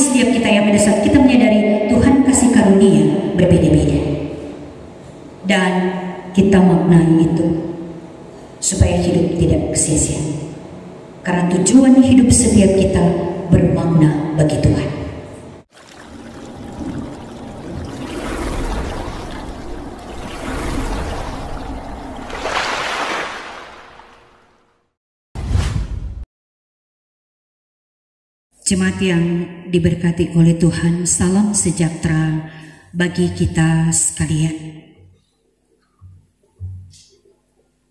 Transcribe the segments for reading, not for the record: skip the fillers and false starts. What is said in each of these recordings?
setiap kita yang pada saat kita menyadari Tuhan kasih karunia berbeda-beda, dan kita maknai itu supaya hidup tidak sia-sia, karena tujuan hidup setiap kita bermakna bagi Tuhan. Jemaat yang diberkati oleh Tuhan, salam sejahtera bagi kita sekalian.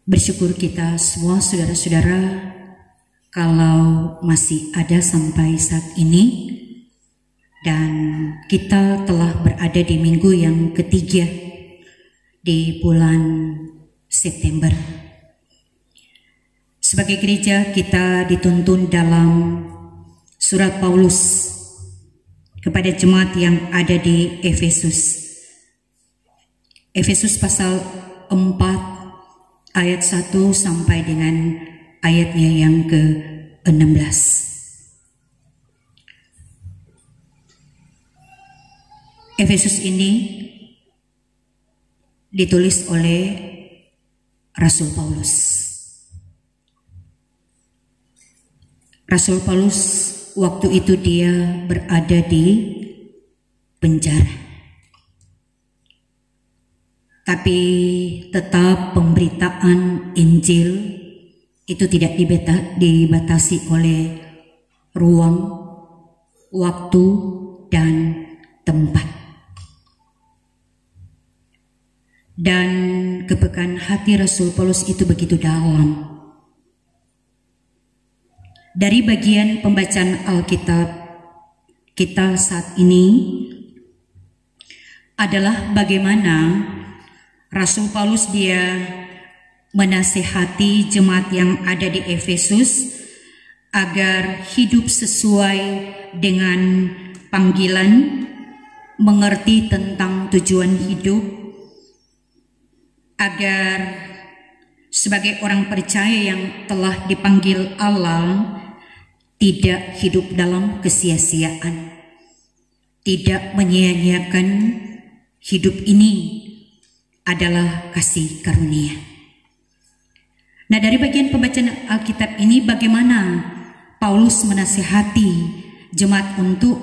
Bersyukur kita semua saudara-saudara kalau masih ada sampai saat ini, dan kita telah berada di minggu yang ketiga di bulan September. Sebagai gereja kita dituntun dalam surat Paulus kepada jemaat yang ada di Efesus. Efesus pasal 4 ayat 1 sampai dengan ayatnya yang ke-16. Efesus ini ditulis oleh Rasul Paulus. Rasul Paulus waktu itu dia berada di penjara, tapi tetap pemberitaan Injil itu tidak dibatasi oleh ruang, waktu, dan tempat. Dan kepekaan hati Rasul Paulus itu begitu dalam. Dari bagian pembacaan Alkitab kita saat ini adalah bagaimana Rasul Paulus dia menasihati jemaat yang ada di Efesus agar hidup sesuai dengan panggilan, mengerti tentang tujuan hidup, agar sebagai orang percaya yang telah dipanggil Allah tidak hidup dalam kesia-siaan, tidak menyia-nyiakan hidup ini adalah kasih karunia. Nah, dari bagian pembacaan Alkitab ini bagaimana Paulus menasihati jemaat untuk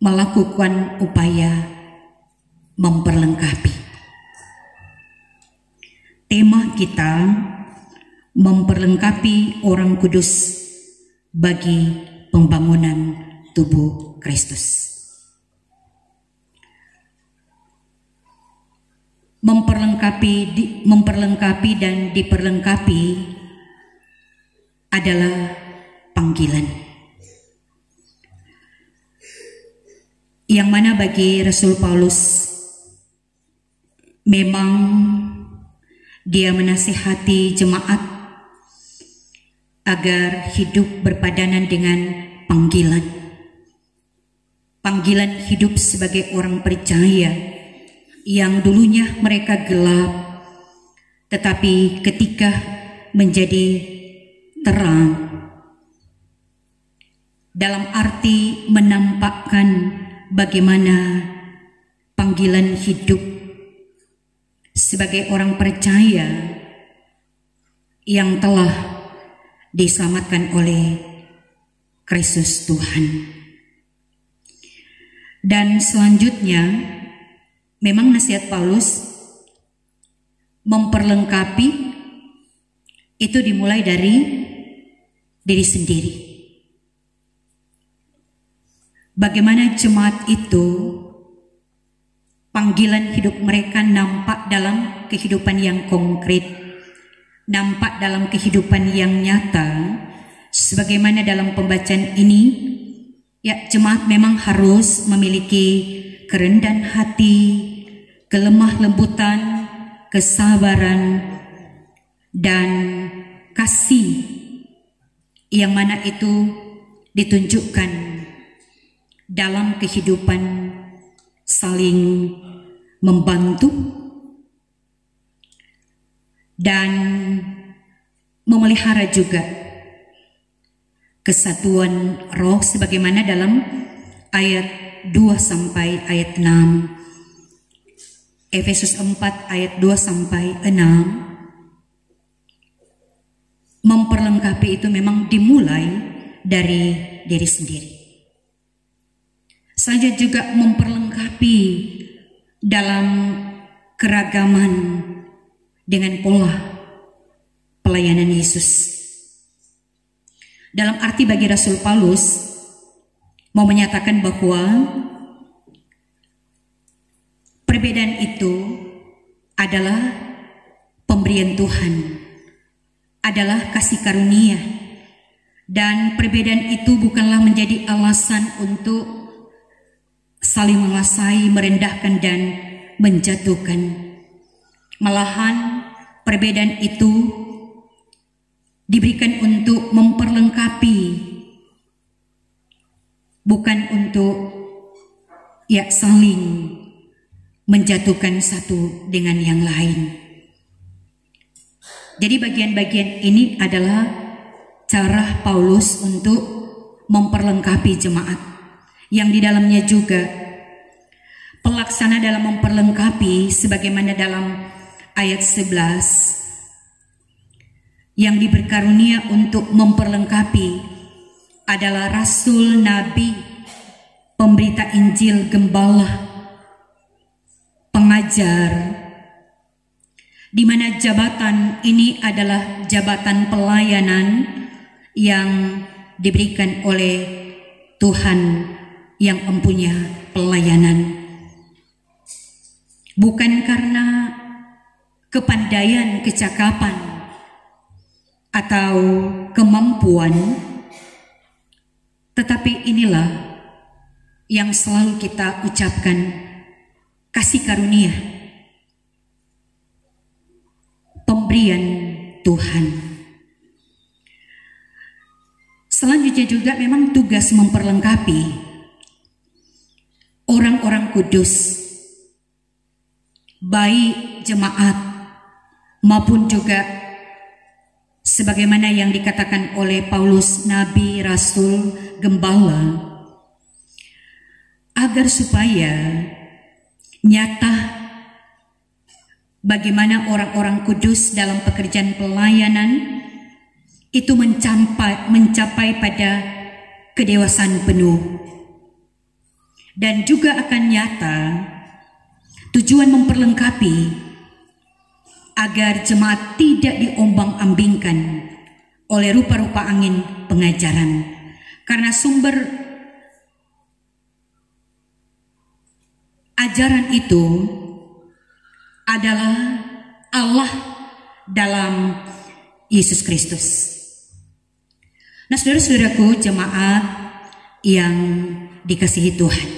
melakukan upaya memperlengkapi. Tema kita memperlengkapi orang kudus bagi pembangunan tubuh Kristus. Memperlengkapi dan diperlengkapi adalah panggilan, yang mana bagi Rasul Paulus memang dia menasihati jemaat agar hidup berpadanan dengan panggilan. Panggilan hidup sebagai orang percaya yang dulunya mereka gelap, tetapi ketika menjadi terang, dalam arti menampakkan bagaimana panggilan hidup sebagai orang percaya yang telah diselamatkan oleh Kristus Tuhan. Dan selanjutnya memang nasihat Paulus memperlengkapi itu dimulai dari diri sendiri. Bagaimana jemaat itu panggilan hidup mereka nampak dalam kehidupan yang konkret, nampak dalam kehidupan yang nyata. Sebagaimana dalam pembacaan ini, ya, jemaat memang harus memiliki kerendahan hati, kelemah lembutan, kesabaran, dan kasih, yang mana itu ditunjukkan dalam kehidupan saling membantu dan memelihara juga kesatuan roh, sebagaimana dalam ayat 2 sampai ayat 6. Efesus 4 ayat 2 sampai 6. Memperlengkapi itu memang dimulai dari diri sendiri. Saja juga memperlengkapi dalam keragaman dengan pola pelayanan Yesus. Dalam arti bagi Rasul Paulus mau menyatakan bahwa perbedaan itu adalah pemberian Tuhan, adalah kasih karunia, dan perbedaan itu bukanlah menjadi alasan untuk saling menguasai, merendahkan, dan menjatuhkan. Malahan perbedaan itu diberikan untuk memperlengkapi, bukan untuk saling menjatuhkan satu dengan yang lain. Jadi bagian-bagian ini adalah cara Paulus untuk memperlengkapi jemaat, yang di dalamnya juga pelaksana dalam memperlengkapi sebagaimana dalam ayat 11, yang diberi karunia untuk memperlengkapi adalah rasul, nabi, pemberita Injil, gembala, pengajar, di mana jabatan ini adalah jabatan pelayanan yang diberikan oleh Tuhan yang mempunyai pelayanan. Bukan karena kepandaian, kecakapan, atau kemampuan, tetapi inilah yang selalu kita ucapkan, kasih karunia, pemberian Tuhan. Selanjutnya juga memang tugas memperlengkapi orang-orang kudus, baik jemaat maupun juga sebagaimana yang dikatakan oleh Paulus, nabi, rasul, gembala, agar supaya nyata bagaimana orang-orang kudus dalam pekerjaan pelayanan itu mencapai pada kedewasaan penuh. Dan juga akan nyata tujuan memperlengkapi agar jemaat tidak diombang-ambingkan oleh rupa-rupa angin pengajaran. Karena sumber ajaran itu adalah Allah dalam Yesus Kristus. Nah, saudara-saudaraku jemaat yang dikasihi Tuhan,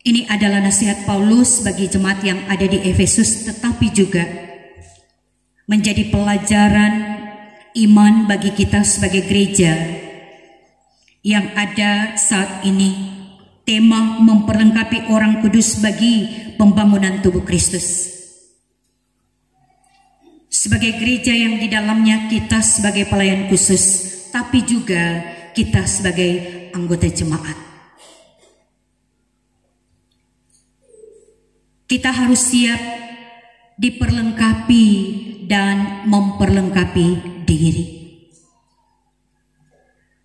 ini adalah nasihat Paulus bagi jemaat yang ada di Efesus, tetapi juga menjadi pelajaran iman bagi kita sebagai gereja yang ada saat ini. Tema memperlengkapi orang kudus bagi pembangunan tubuh Kristus. Sebagai gereja yang di dalamnya kita sebagai pelayan khusus, tapi juga kita sebagai anggota jemaat. Kita harus siap diperlengkapi dan memperlengkapi diri.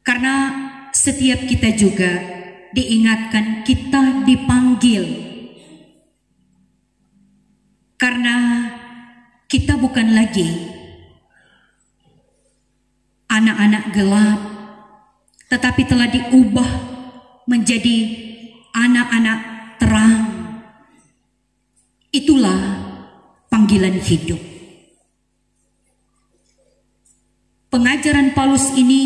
Karena setiap kita juga diingatkan kita dipanggil. Karena kita bukan lagi anak-anak gelap, tetapi telah diubah menjadi anak-anak terang. Itulah panggilan hidup. Pengajaran Paulus ini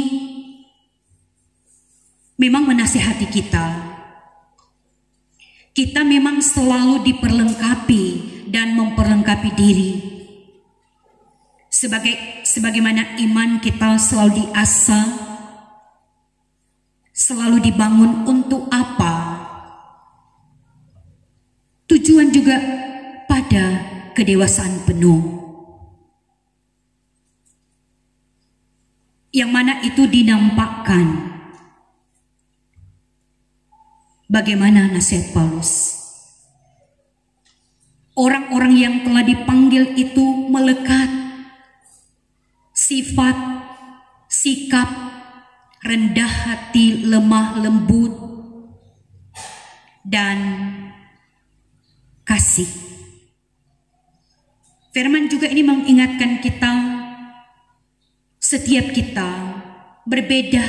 memang menasihati kita. Kita memang selalu diperlengkapi dan memperlengkapi diri. Sebagaimana iman kita selalu diasah, selalu dibangun untuk apa? Tujuan juga pada kedewasaan penuh, yang mana itu dinampakkan bagaimana nasihat Paulus. Orang-orang yang telah dipanggil itu melekat sifat, sikap, rendah hati, lemah lembut, dan kasih. Firman juga ini mengingatkan kita, setiap kita berbeda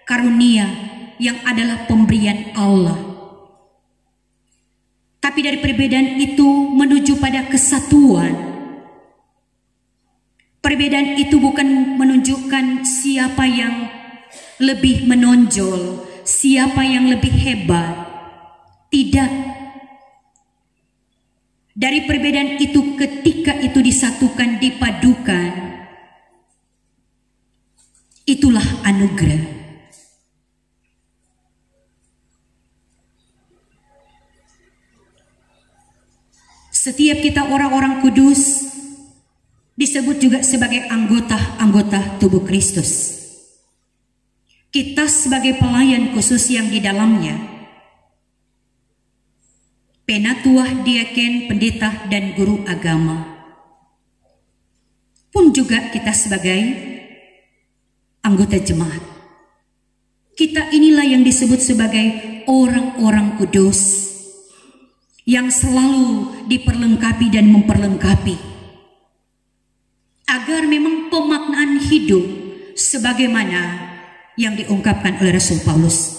karunia yang adalah pemberian Allah. Tapi dari perbedaan itu menuju pada kesatuan. Perbedaan itu bukan menunjukkan siapa yang lebih menonjol, siapa yang lebih hebat. Tidak. Dari perbedaan itu, ketika itu disatukan, dipadukan, itulah anugerah. Setiap kita orang-orang kudus disebut juga sebagai anggota-anggota tubuh Kristus. Kita sebagai pelayan khusus yang di dalamnya, penatua, diaken, pendeta, dan guru agama. Pun juga kita sebagai anggota jemaat. Kita inilah yang disebut sebagai orang-orang kudus, yang selalu diperlengkapi dan memperlengkapi, agar memang pemaknaan hidup sebagaimana yang diungkapkan oleh Rasul Paulus.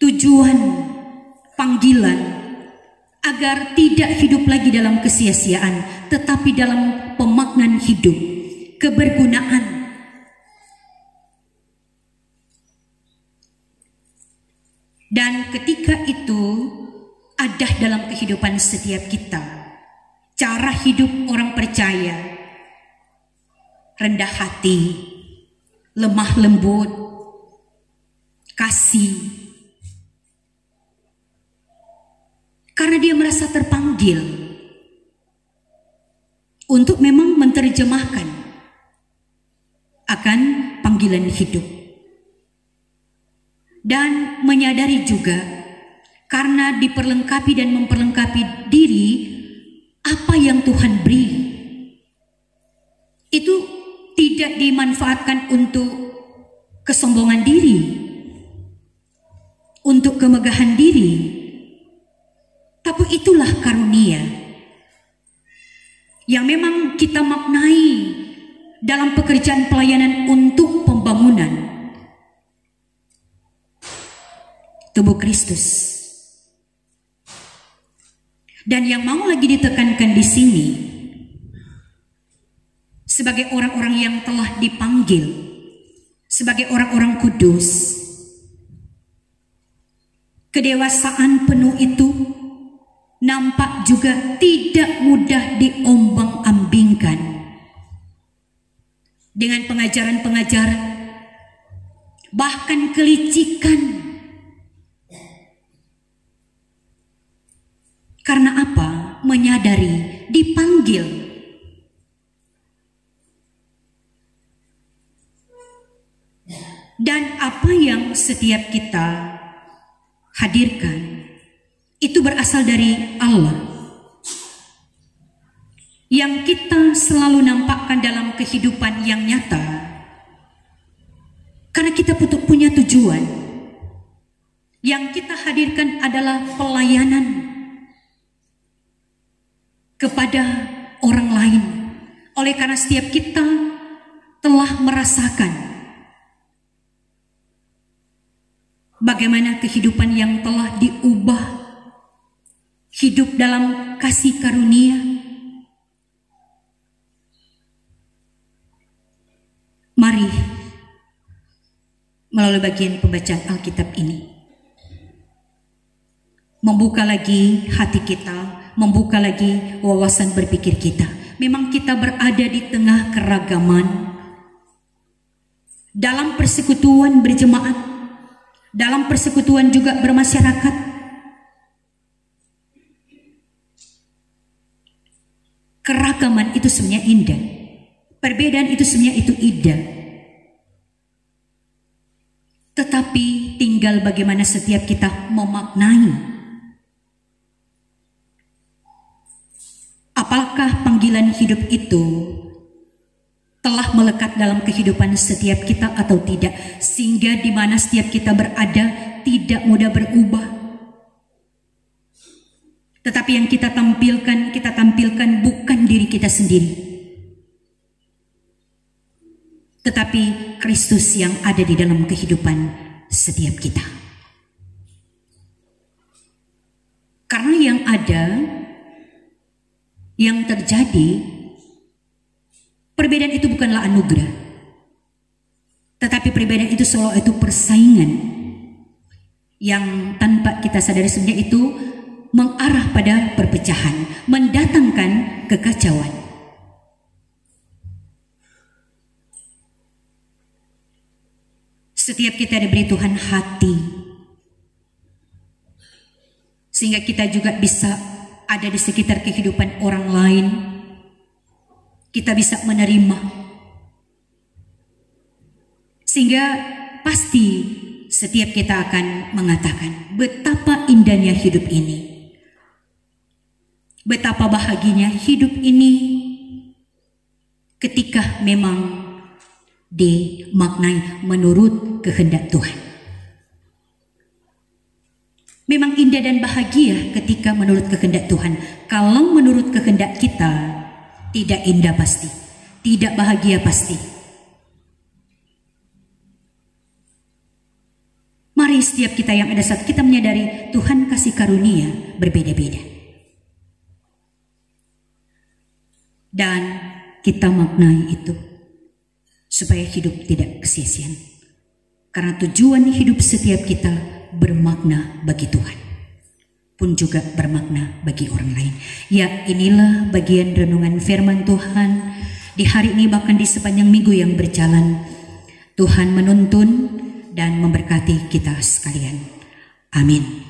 Tujuan panggilan agar tidak hidup lagi dalam kesia-siaan, tetapi dalam pemaknaan hidup, kebergunaan. Dan ketika itu ada dalam kehidupan setiap kita, cara hidup orang percaya, rendah hati, lemah lembut, kasih, karena dia merasa terpanggil untuk memang menerjemahkan akan panggilan hidup, dan menyadari juga karena diperlengkapi dan memperlengkapi diri apa yang Tuhan beri, itu tidak dimanfaatkan untuk kesombongan diri, untuk kemegahan diri, tapi itulah karunia yang memang kita maknai dalam pekerjaan pelayanan untuk pembangunan tubuh Kristus. Dan yang mau lagi ditekankan di sini, sebagai orang-orang yang telah dipanggil, sebagai orang-orang kudus, kedewasaan penuh itu nampak juga tidak mudah diombang-ambingkan dengan pengajaran-pengajaran, bahkan kelicikan. Karena apa? Menyadari dipanggil. Dan apa yang setiap kita hadirkan itu berasal dari Allah, yang kita selalu nampakkan dalam kehidupan yang nyata, karena kita punya tujuan. Yang kita hadirkan adalah pelayanan kepada orang lain. Oleh karena setiap kita telah merasakan bagaimana kehidupan yang telah diubah, hidup dalam kasih karunia. Mari melalui bagian pembacaan Alkitab ini membuka lagi hati kita, membuka lagi wawasan berpikir kita. Memang kita berada di tengah keragaman, dalam persekutuan berjemaat, dalam persekutuan juga bermasyarakat. Keragaman itu sebenarnya indah, perbedaan itu sebenarnya itu indah, tetapi tinggal tinggal bagaimana setiap kita memaknai. Apakah panggilan hidup itu telah melekat dalam kehidupan setiap kita atau tidak, sehingga di mana setiap kita berada tidak mudah berubah. Tetapi yang kita tampilkan bukan diri kita sendiri, tetapi Kristus yang ada di dalam kehidupan setiap kita. Karena yang ada, yang terjadi, perbedaan itu bukanlah anugerah, tetapi perbedaan itu selalu itu persaingan yang tanpa kita sadari sebenarnya itu mengarah pada perpecahan, mendatangkan kekacauan. Setiap kita diberi Tuhan hati, sehingga kita juga bisa ada di sekitar kehidupan orang lain. Kita bisa menerima, sehingga pasti setiap kita akan mengatakan betapa indahnya hidup ini, betapa bahagianya hidup ini ketika memang dimaknai menurut kehendak Tuhan. Memang indah dan bahagia ketika menurut kehendak Tuhan. Kalau menurut kehendak kita, tidak indah pasti, tidak bahagia pasti. Mari setiap kita yang ada saat kita menyadari Tuhan kasih karunia berbeda-beda, dan kita maknai itu supaya hidup tidak kesia-siaan. Karena tujuan hidup setiap kita bermakna bagi Tuhan, pun juga bermakna bagi orang lain. Ya, inilah bagian renungan firman Tuhan di hari ini, bahkan di sepanjang minggu yang berjalan. Tuhan menuntun dan memberkati kita sekalian. Amin.